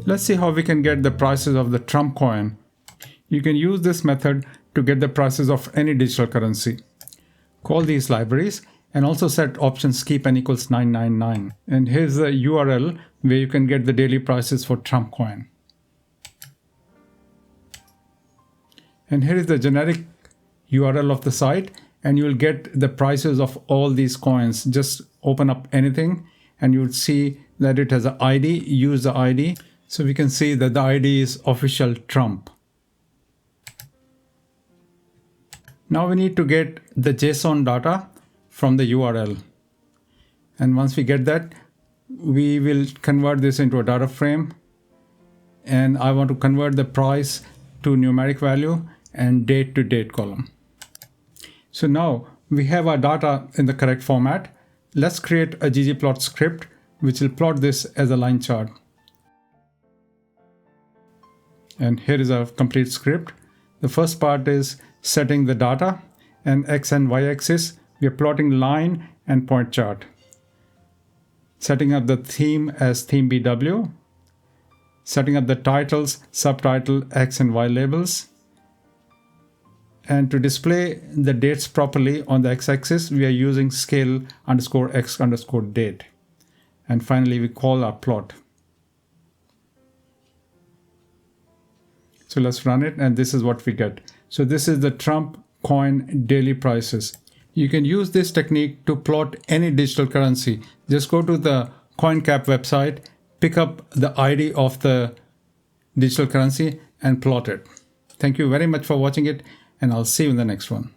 Let's see how we can get the prices of the Trump coin. You can use this method to get the prices of any digital currency. Call these libraries and also set options keep n equals 999. And here's the URL where you can get the daily prices for Trump coin. And here is the generic URL of the site, and you will get the prices of all these coins. Just open up anything and you will see that it has an ID. Use the ID. So we can see that the ID is official Trump. Now we need to get the JSON data from the URL. And once we get that, we will convert this into a data frame. And I want to convert the price to numeric value and date to date column. So now we have our data in the correct format. Let's create a ggplot script which will plot this as a line chart. And here is our complete script. The first part is setting the data, and X and Y axis, we are plotting line and point chart. Setting up the theme as theme BW. Setting up the titles, subtitle, X and Y labels. And to display the dates properly on the x-axis, we are using scale underscore x underscore date. And finally, we call our plot. So let's run it, and this is what we get. So this is the Trump coin daily prices. You can use this technique to plot any digital currency. Just go to the CoinCap website, pick up the ID of the digital currency and plot it. Thank you very much for watching it, and I'll see you in the next one.